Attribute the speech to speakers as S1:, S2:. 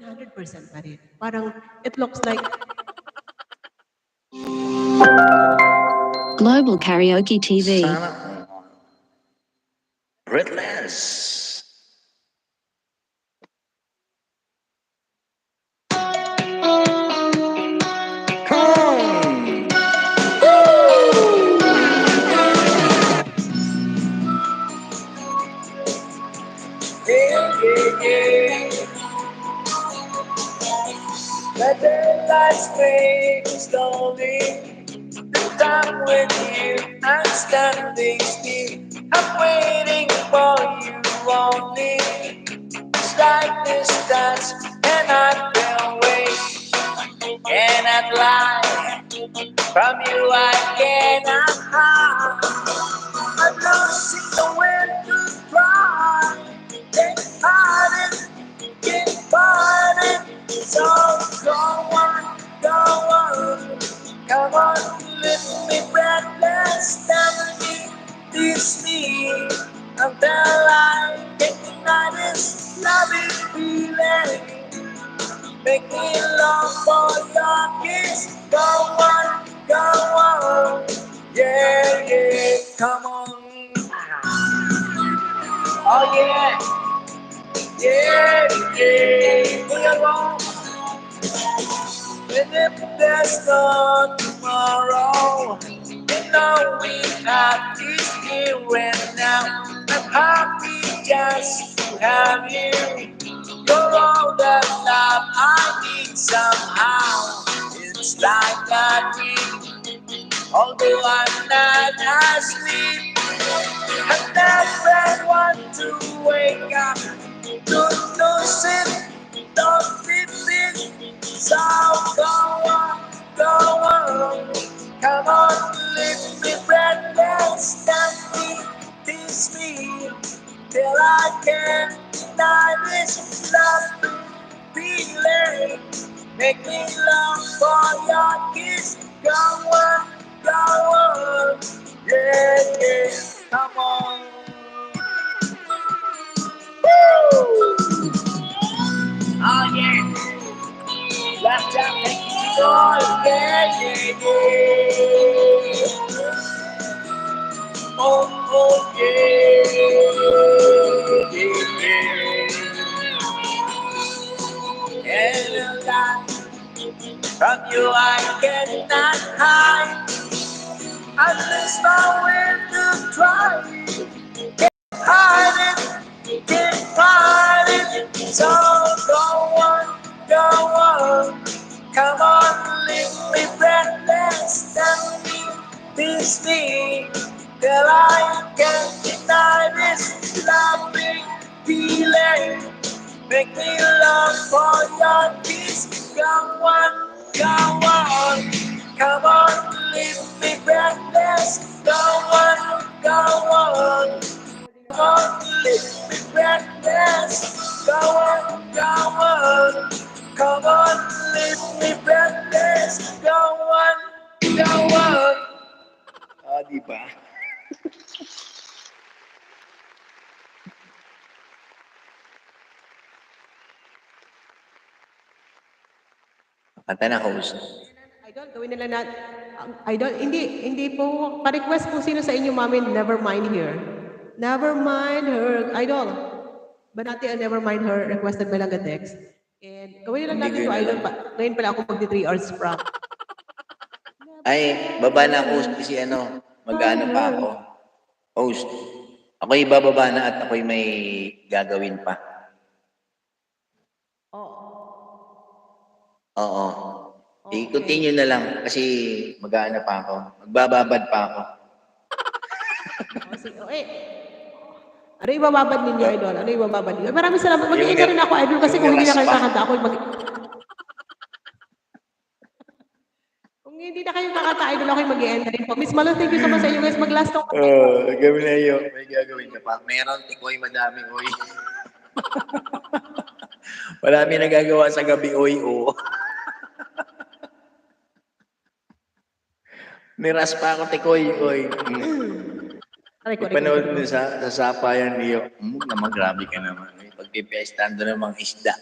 S1: 100% pa rin. Parang it looks like
S2: Global Karaoke TV.
S3: Sana Breathless. Come.
S4: The daylight's fading slowly. The time when you are standing still. I'm waiting for you only. It's like distance, and I can't wait. Cannot lie. From you I cannot hide. I'm losing the wind to try. Can't hide it. So go on, come on, lift me breathless, tell me, tease me, until I can deny this loving feeling. Make me long for your kiss. Go on, yeah, yeah, come on. Oh yeah, yeah, yeah, we are wrong. And if there's no tomorrow, you know we have this here and now. I'm happy just to have you. You're all the love I need somehow. It's like a dream, although I'm not asleep. I never want to wake up to lose it, don't miss it. So go on, come on, lift me breathless, tell me, tease me, till I can't deny this love feeling. Make me long for your kiss. Go on, yeah, yeah, come on. Woo! Oh yeah. Last time, thank you, Lord. Yeah, yeah, yeah. Oh, yeah, yeah, yeah. And a lot from you I cannot hide. At least I will to try. Hide it, can't find it. So go on, come on, leave me breathless, tell me, tease me, till I can't deny this loving feeling. Make me long for your kiss. Go on, come on, leave me breathless. Go on, come on, leave me breathless. Go on, come on, leave me breathless. Go on.
S3: Ah, di ba? Kanta na, host.
S1: Idol, gawin nila natin. Idol, hindi po, pa-request po sino sa inyo, mami, never mind her. Never mind her. Idol, banati ang never mind her, requested by lang text. And gawin nila
S3: Hindi
S1: natin
S3: ko
S1: to,
S3: yun
S1: idol.
S3: alam.
S1: Ngayon pala ako magdi 3 hours from.
S3: Ay, baba na host kasi mag-ano pa ako. Host, ako'y bababa na at ako'y may gagawin pa. Oo. I-continue na lang kasi mag-ano pa ako. Magbababad pa ako.
S1: Ano ibababad ninyo, idol? Ano ibababad ninyo? Maraming salamat.
S3: Yung
S1: Mag-iinga rin ako, idol, kasi
S3: yung
S1: kung hindi na kayo
S3: raspa.
S1: kakanta, ako kung hindi na kayo kakanta, idol, ako mag-i-end rin po. Miss Malo, thank you so much sa inyo, guys. Mag-last talk.
S3: Gawin na yun. May gagawin ka pa. Meron, tikoy, madami, oy. Marami nagagawa sa gabi, oy, o. May raspa ako, tikoy, oy. Ipanood mo sa sapayan niyo. Naman, grabe ka naman. Pagpipestando namang isda.